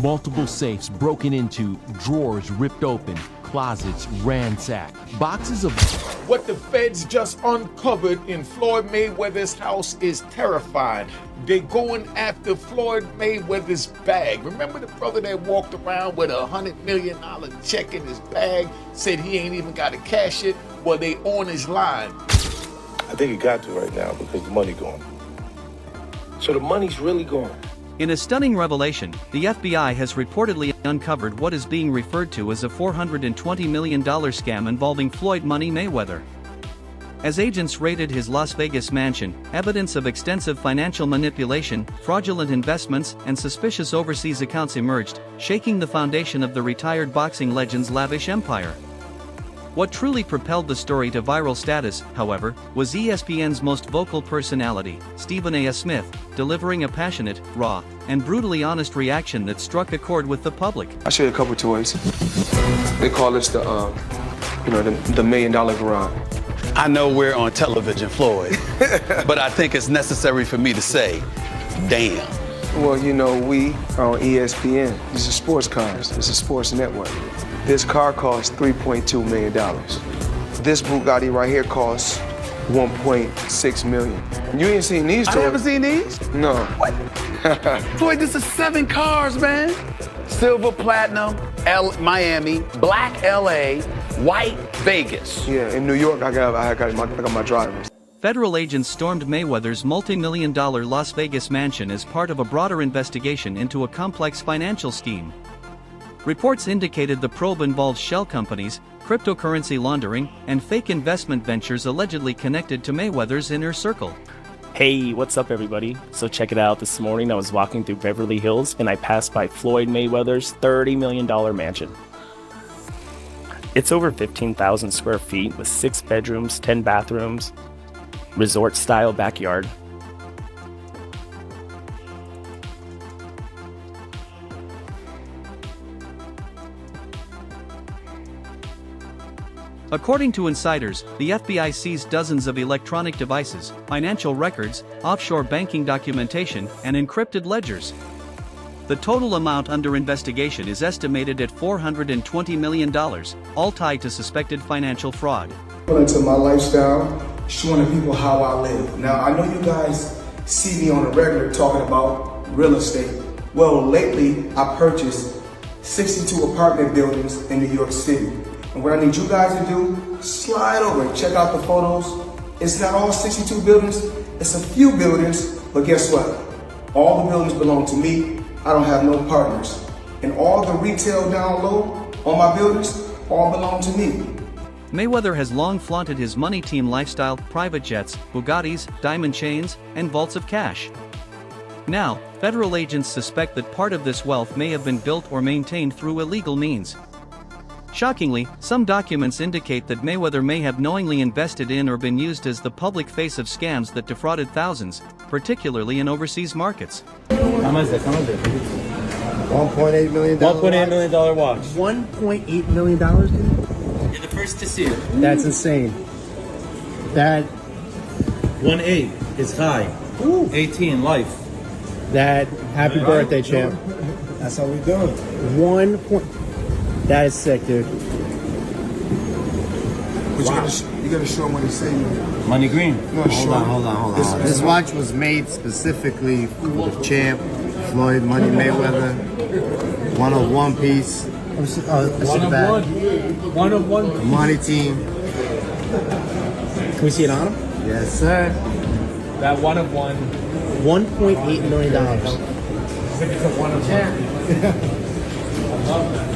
Multiple safes broken into, drawers ripped open, closets ransacked, boxes of... What the feds just uncovered in Floyd Mayweather's house is terrifying. They're going after Floyd Mayweather's bag. Remember the brother that walked around with $100 million check in his bag, said he ain't even got to cash it? Well, they on his line. I think he got to right now because the money gone. So the money's really gone. In a stunning revelation, the FBI has reportedly uncovered what is being referred to as a $420 million scam involving Floyd "Money" Mayweather. As agents raided his Las Vegas mansion, evidence of extensive financial manipulation, fraudulent investments, and suspicious overseas accounts emerged, shaking the foundation of the retired boxing legend's lavish empire. What truly propelled the story to viral status, however, was ESPN's most vocal personality, Stephen A. Smith, delivering a passionate, raw, and brutally honest reaction that struck a chord with the public. I'll show you a couple toys. They call this the $1 million garage. I know we're on television, Floyd, but I think it's necessary for me to say, damn. Well, you know, we are on ESPN. These are sports cars. It's a sports network. This car costs $3.2 million. This Bugatti right here costs $1.6 million. You ain't seen these toys? I haven't seen these? No. What? Floyd, this is 7 cars, man. Silver, platinum, Miami, black LA, white Vegas. Yeah, in New York, I got my drivers. Federal agents stormed Mayweather's multi-million-dollar Las Vegas mansion as part of a broader investigation into a complex financial scheme. Reports indicated the probe involved shell companies, cryptocurrency laundering, and fake investment ventures allegedly connected to Mayweather's inner circle. Hey, what's up everybody? So check it out, this morning I was walking through Beverly Hills and I passed by Floyd Mayweather's $30 million mansion. It's over 15,000 square feet with 6 bedrooms, 10 bathrooms, resort-style backyard. According to insiders, the FBI seized dozens of electronic devices, financial records, offshore banking documentation, and encrypted ledgers. The total amount under investigation is estimated at $420 million, all tied to suspected financial fraud. Into my lifestyle, showing the people how I live. Now, I know you guys see me on a regular talking about real estate. Well, lately, I purchased 62 apartment buildings in New York City. And what I need you guys to do, slide over and check out the photos. It's not all 62 buildings, it's a few buildings, but guess what? All the buildings belong to me. I don't have no partners. And all the retail down low on my buildings all belong to me. Mayweather has long flaunted his money team lifestyle, private jets, Bugattis, diamond chains, and vaults of cash. Now, federal agents suspect that part of this wealth may have been built or maintained through illegal means. Shockingly, some documents indicate that Mayweather may have knowingly invested in or been used as the public face of scams that defrauded thousands, particularly in overseas markets. How much is it? $1.8 million. $1.8 million watch. $1.8 million, dude? You're the first to see it. That's insane. That 1.8 is high. Ooh. 18 life. That happy birthday, champ. That's how we doing. That is sick, dude. Wow. You gotta show them what he's saying. Money green. No, Hold on. This watch was made specifically for the champ, Floyd "Money" Mayweather. 101 piece. One of one. Money team. Can we see it on him? Yes, sir. That one of one. $1.8 million. One of one. I love that.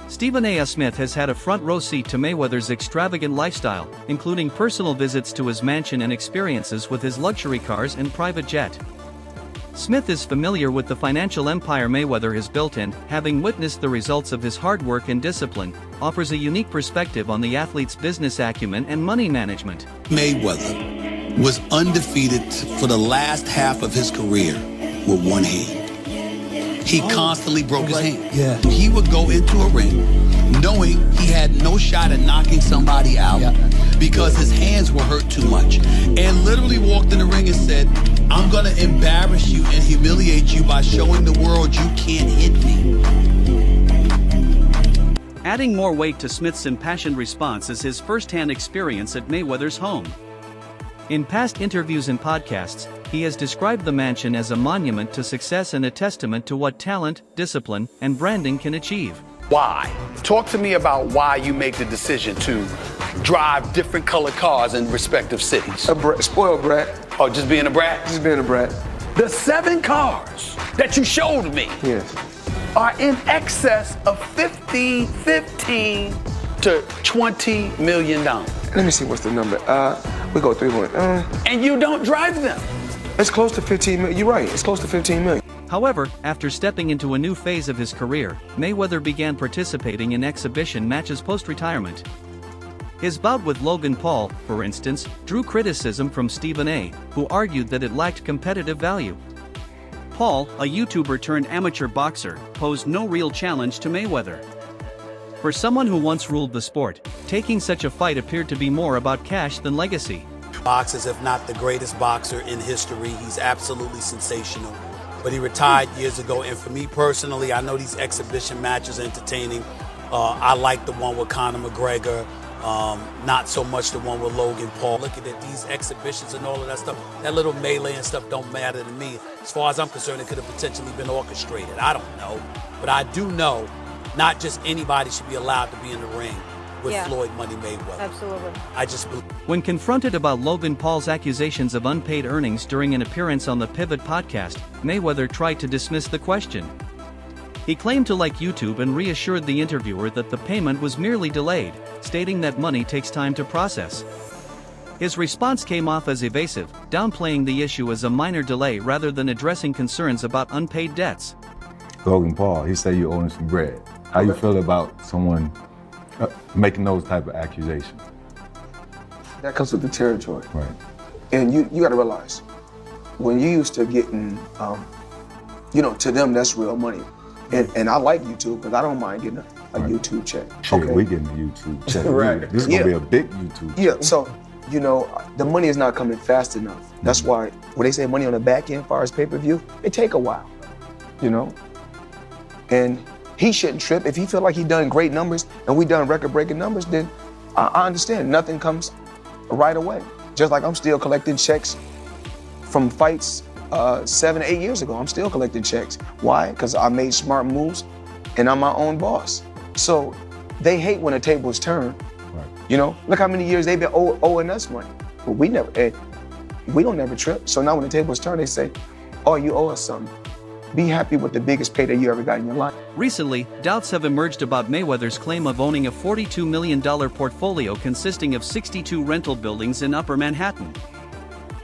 Stephen A. Smith has had a front row seat to Mayweather's extravagant lifestyle, including personal visits to his mansion and experiences with his luxury cars and private jet. Smith is familiar with the financial empire Mayweather has built and, having witnessed the results of his hard work and discipline, offers a unique perspective on the athlete's business acumen and money management. Mayweather was undefeated for the last half of his career with one hand. He constantly broke his hand. Yeah. He would go into a ring knowing he had no shot at knocking somebody out because his hands were hurt too much. And literally walked in the ring and said, I'm I'm gonna embarrass you and humiliate you by showing the world you can't hit me. Adding more weight to Smith's impassioned response is his first-hand experience at Mayweather's home. In past interviews and podcasts, he has described the mansion as a monument to success and a testament to what talent, discipline, and branding can achieve. Why? Talk to me about why you make the decision to drive different colored cars in respective cities. Spoiled brat. Oh, just being a brat? Just being a brat. The 7 cars that you showed me Yes. are in excess of $15 to $20 million. Let me see what's the number. We go 3 1. And you don't drive them. It's close to 15 million. You're right. It's close to 15 million. However, after stepping into a new phase of his career, Mayweather began participating in exhibition matches post-retirement. His bout with Logan Paul, for instance, drew criticism from Stephen A., who argued that it lacked competitive value. Paul, a YouTuber turned amateur boxer, posed no real challenge to Mayweather. For someone who once ruled the sport, taking such a fight appeared to be more about cash than legacy. Boxers, if not the greatest boxer in history. He's absolutely sensational. But he retired years ago, and for me personally, I know these exhibition matches are entertaining. I like the one with Conor McGregor, not so much the one with Logan Paul. Looking at these exhibitions and all of that stuff, that little melee and stuff don't matter to me. As far as I'm concerned, it could have potentially been orchestrated. I don't know. But I do know not just anybody should be allowed to be in the ring with Floyd Money Mayweather. Absolutely. I just believe. When confronted about Logan Paul's accusations of unpaid earnings during an appearance on the Pivot podcast, Mayweather tried to dismiss the question. He claimed to like YouTube and reassured the interviewer that the payment was merely delayed, stating that money takes time to process. His response came off as evasive, downplaying the issue as a minor delay rather than addressing concerns about unpaid debts. Logan Paul, he said you owe him some bread. How you feel about someone making those type of accusations? That comes with the territory. Right. And you got to realize, when you used to getting, to them, that's real money. And I like YouTube because I don't mind getting a YouTube check. Shit, we getting a YouTube check. Right. This is going to be a big YouTube check. Yeah, so, the money is not coming fast enough. That's why when they say money on the back end, as far as pay-per-view, it take a while, And he shouldn't trip. If he feel like he done great numbers and we done record-breaking numbers, then I understand. Nothing comes right away. Just like I'm still collecting checks from fights 7 or 8 years ago. I'm still collecting checks. Why? Because I made smart moves and I'm my own boss. So they hate when the tables turn. Right. Look how many years they've been owing us money. But we don't never trip. So now when the tables turn, they say, oh, you owe us something. Be happy with the biggest payday you ever got in your life. Recently, doubts have emerged about Mayweather's claim of owning a $42 million portfolio consisting of 62 rental buildings in Upper Manhattan.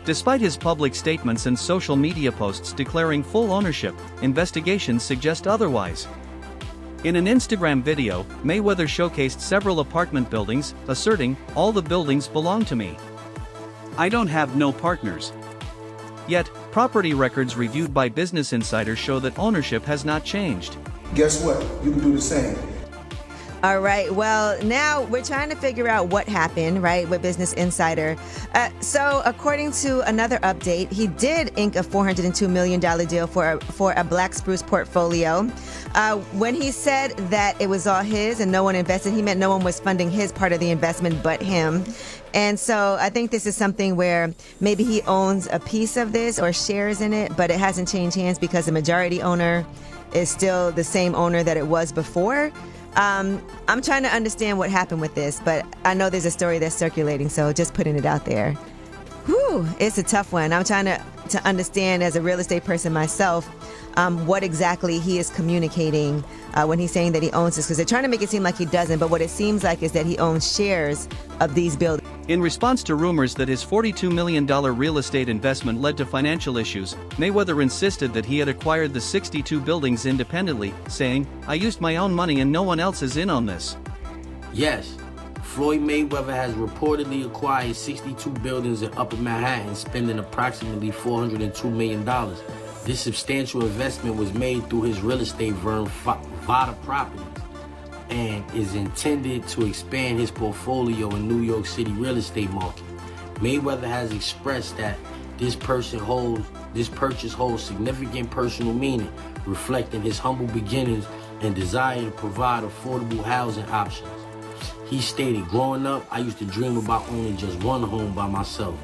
Despite his public statements and social media posts declaring full ownership, investigations suggest otherwise. In an Instagram video, Mayweather showcased several apartment buildings, asserting, "All the buildings belong to me. I don't have no partners." Yet, property records reviewed by Business Insider show that ownership has not changed. Guess what? You can do the same. All right. Well, now we're trying to figure out what happened, right, with Business Insider. So according to another update, he did ink a $402 million deal for a Black Spruce portfolio. When he said that it was all his and no one invested, he meant no one was funding his part of the investment but him. And so I think this is something where maybe he owns a piece of this or shares in it, but it hasn't changed hands because the majority owner is still the same owner that it was before. I'm trying to understand what happened with this, but I know there's a story that's circulating, so just putting it out there. Whew, it's a tough one. I'm trying to understand as a real estate person myself what exactly he is communicating when he's saying that he owns this, because they're trying to make it seem like he doesn't, but what it seems like is that he owns shares of these buildings. In response to rumors that his $42 million real estate investment led to financial issues, Mayweather insisted that he had acquired the 62 buildings independently, saying, "I used my own money and no one else is in on this." Yes, Floyd Mayweather has reportedly acquired 62 buildings in Upper Manhattan, spending approximately $402 million. This substantial investment was made through his real estate firm, Vada Properties, and is intended to expand his portfolio in New York City real estate market. Mayweather has expressed that this purchase holds significant personal meaning, reflecting his humble beginnings and desire to provide affordable housing options. He stated, "Growing up, I used to dream about owning just one home by myself.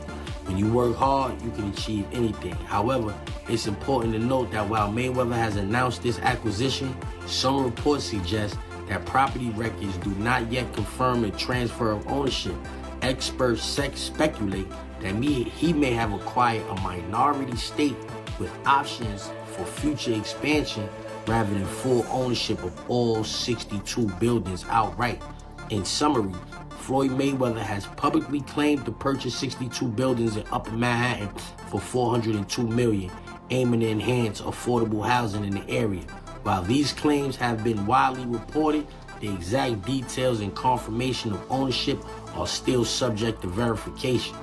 When you work hard, you can achieve anything. However, it's important to note that while Mayweather has announced this acquisition, some reports suggest that property records do not yet confirm a transfer of ownership. Experts speculate that he may have acquired a minority stake with options for future expansion rather than full ownership of all 62 buildings outright. In summary, Floyd Mayweather has publicly claimed to purchase 62 buildings in Upper Manhattan for $402 million, aiming to enhance affordable housing in the area. While these claims have been widely reported, the exact details and confirmation of ownership are still subject to verification.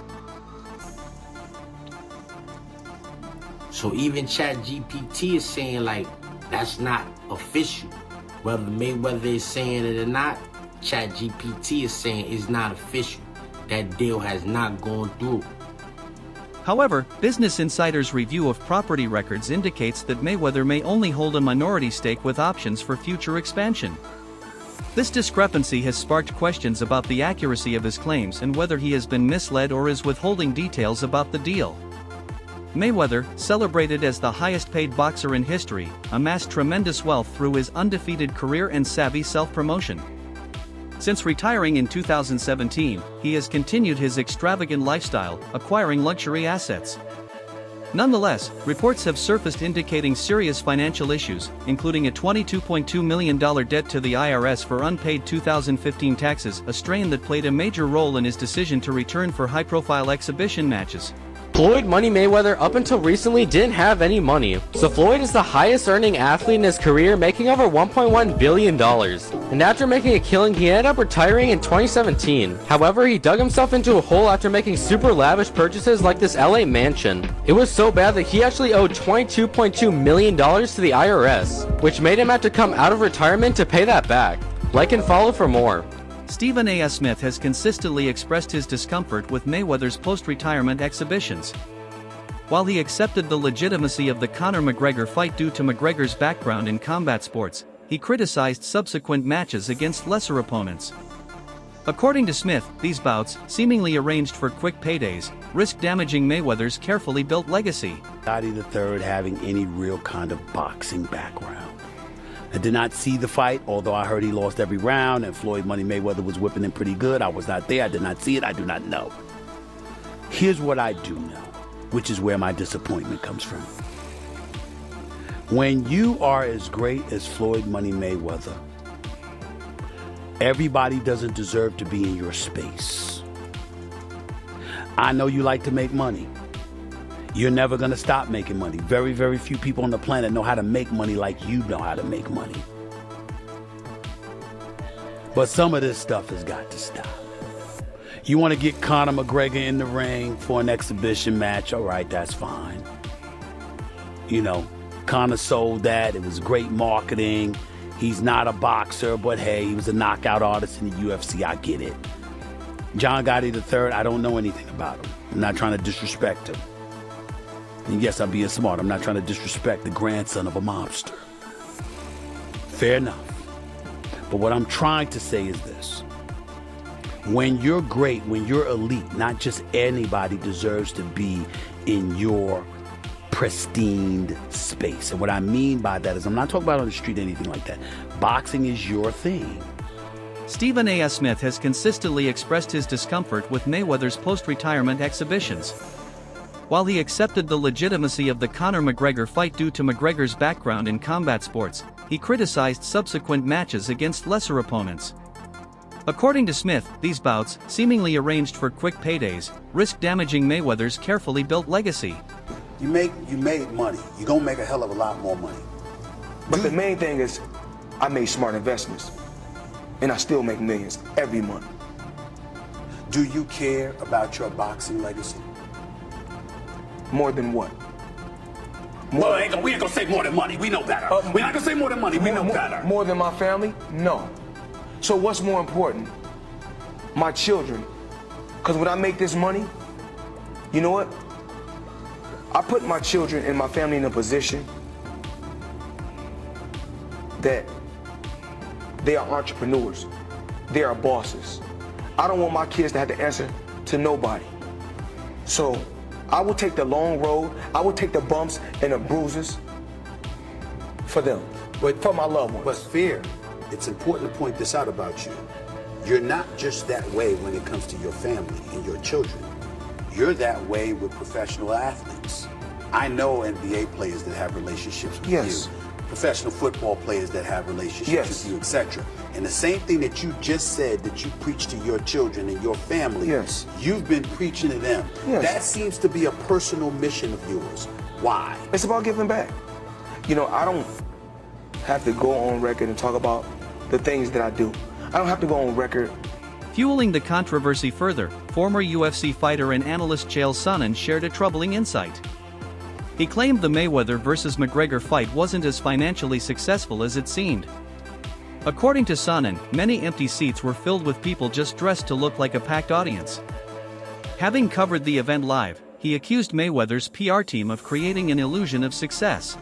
So even ChatGPT is saying like, that's not official. Whether Mayweather is saying it or not, ChatGPT is saying it's not official. That deal has not gone through. However, Business Insider's review of property records indicates that Mayweather may only hold a minority stake with options for future expansion. This discrepancy has sparked questions about the accuracy of his claims and whether he has been misled or is withholding details about the deal. Mayweather, celebrated as the highest-paid boxer in history, amassed tremendous wealth through his undefeated career and savvy self-promotion. Since retiring in 2017, he has continued his extravagant lifestyle, acquiring luxury assets. Nonetheless, reports have surfaced indicating serious financial issues, including a $22.2 million debt to the IRS for unpaid 2015 taxes, a strain that played a major role in his decision to return for high-profile exhibition matches. Floyd Money Mayweather up until recently didn't have any money, so Floyd is the highest earning athlete in his career, making over $1.1 billion. And after making a killing, he ended up retiring in 2017. However, he dug himself into a hole after making super lavish purchases like this LA mansion. It was so bad that he actually owed $22.2 million to the IRS, which made him have to come out of retirement to pay that back. Like and follow for more. Stephen A. Smith has consistently expressed his discomfort with Mayweather's post-retirement exhibitions. While he accepted the legitimacy of the Conor McGregor fight due to McGregor's background in combat sports, he criticized subsequent matches against lesser opponents. According to Smith, these bouts, seemingly arranged for quick paydays, risk damaging Mayweather's carefully built legacy. Gotti III having any real kind of boxing background. I did not see the fight, although I heard he lost every round and Floyd Money Mayweather was whipping him pretty good. I was not there. I did not see it. I do not know. Here's what I do know, which is where my disappointment comes from. When you are as great as Floyd Money Mayweather, everybody doesn't deserve to be in your space. I know you like to make money. You're never going to stop making money. Very, very few people on the planet know how to make money like you know how to make money. But some of this stuff has got to stop. You want to get Conor McGregor in the ring for an exhibition match? All right, that's fine. You know, Conor sold that. It was great marketing. He's not a boxer, but hey, he was a knockout artist in the UFC. I get it. John Gotti III, I don't know anything about him. I'm not trying to disrespect him. And yes, I'm being smart. I'm not trying to disrespect the grandson of a mobster. Fair enough. But what I'm trying to say is this. When you're great, when you're elite, not just anybody deserves to be in your pristine space. And what I mean by that is I'm not talking about on the street or anything like that. Boxing is your thing. Stephen A. Smith has consistently expressed his discomfort with Mayweather's post-retirement exhibitions. While he accepted the legitimacy of the Conor McGregor fight due to McGregor's background in combat sports, he criticized subsequent matches against lesser opponents. According to Smith, these bouts, seemingly arranged for quick paydays, risk damaging Mayweather's carefully built legacy. You made money. You're going to make a hell of a lot more money. But the main thing is, I made smart investments. And I still make millions every month. Do you care about your boxing legacy? More than what? Well, we ain't gonna say more than money. We know better. We're not gonna say more than money. We know better. More than my family? No. So what's more important? My children. Because when I make this money, You know what? I put my children and my family in a position that they are entrepreneurs. They are bosses. I don't want my kids to have to answer to nobody. So I will take the long road. I will take the bumps and the bruises for them, for my loved ones. But Fear, it's important to point this out about you. You're not just that way when it comes to your family and your children. You're that way with professional athletes. I know NBA players that have relationships with Yes. you. Professional football players that have relationships Yes. with you, etc. And the same thing that you just said that you preach to your children and your family, Yes. you've been preaching to them. Yes. That seems to be a personal mission of yours. Why? It's about giving back. You know, I don't have to go on record and talk about the things that I do. I don't have to go on record. Fueling the controversy further, former UFC fighter and analyst Chael Sonnen shared a troubling insight. He claimed the Mayweather vs. McGregor fight wasn't as financially successful as it seemed. According to Sonnen, many empty seats were filled with people just dressed to look like a packed audience. Having covered the event live, he accused Mayweather's PR team of creating an illusion of success.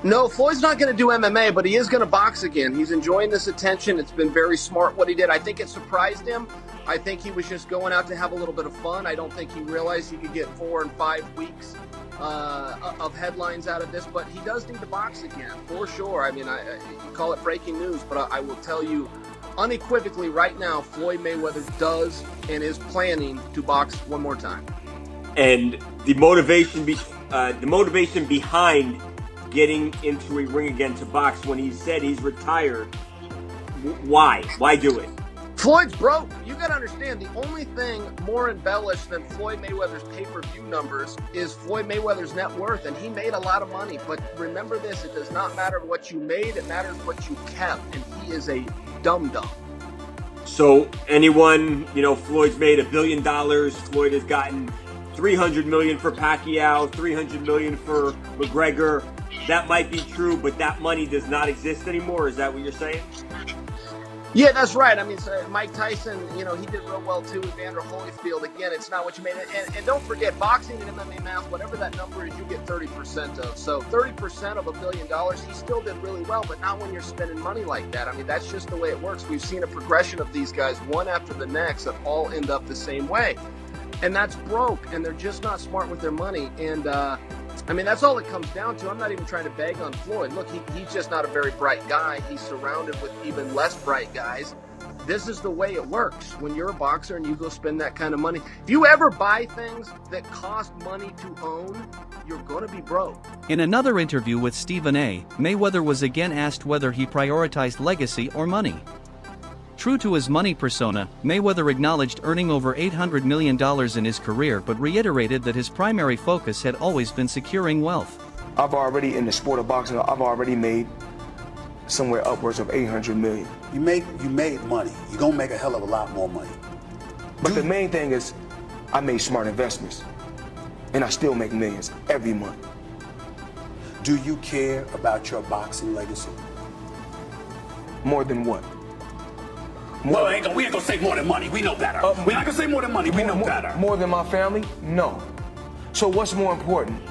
No, Floyd's not going to do MMA, but he is going to box again. He's enjoying this attention. It's been very smart what he did. I think it surprised him. I think he was just going out to have a little bit of fun. I don't think he realized he could get 4 and 5 weeks of headlines out of this, but he does need to box again, for sure. I mean, you call it breaking news, but I will tell you unequivocally right now, Floyd Mayweather does and is planning to box one more time. And the motivation behind getting into a ring again to box when he said he's retired, why? Why do it? Floyd's broke. You got to understand, the only thing more embellished than Floyd Mayweather's pay-per-view numbers is Floyd Mayweather's net worth, and he made a lot of money. But remember this, it does not matter what you made, it matters what you kept, and he is a dum-dum. So anyone, Floyd's made $1 billion. Floyd has gotten $300 million for Pacquiao, $300 million for McGregor. That might be true, but that money does not exist anymore. Is that what you're saying? Yeah, that's right. I mean, so Mike Tyson, he did real well too with Vander Holyfield. Again, it's not what you made. And don't forget, boxing and MMA math, whatever that number is, you get 30% of. So 30% of $1 billion, he still did really well, but not when you're spending money like that. I mean, that's just the way it works. We've seen a progression of these guys, one after the next, that all end up the same way. And that's broke, and they're just not smart with their money. And, I mean, that's all it comes down to. I'm not even trying to bag on Floyd. Look, he's just not a very bright guy. He's surrounded with even less bright guys. This is the way it works when you're a boxer and you go spend that kind of money. If you ever buy things that cost money to own, you're going to be broke. In another interview with Stephen A., Mayweather was again asked whether he prioritized legacy or money. True to his money persona, Mayweather acknowledged earning over $800 million in his career but reiterated that his primary focus had always been securing wealth. I've already, in the sport of boxing, I've already made somewhere upwards of $800 million. You made money. You're going to make a hell of a lot more money. But the main thing is, I made smart investments. And I still make millions every month. Do you care about your boxing legacy? More than what? We ain't gonna say more than money. We know better. We're not gonna say more than money. We know better. More than my family? No. So what's more important?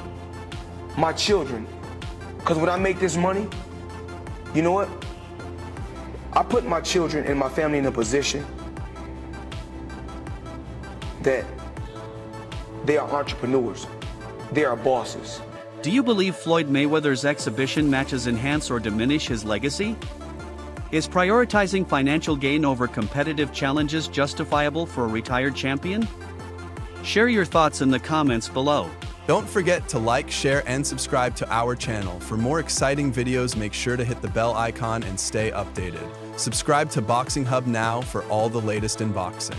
My children. Because when I make this money, you know what? I put my children and my family in a position that they are entrepreneurs. They are bosses. Do you believe Floyd Mayweather's exhibition matches enhance or diminish his legacy? Is prioritizing financial gain over competitive challenges justifiable for a retired champion? Share your thoughts in the comments below. Don't forget to like, share, and subscribe to our channel. For more exciting videos, make sure to hit the bell icon and stay updated. Subscribe to Boxing Hub now for all the latest in boxing.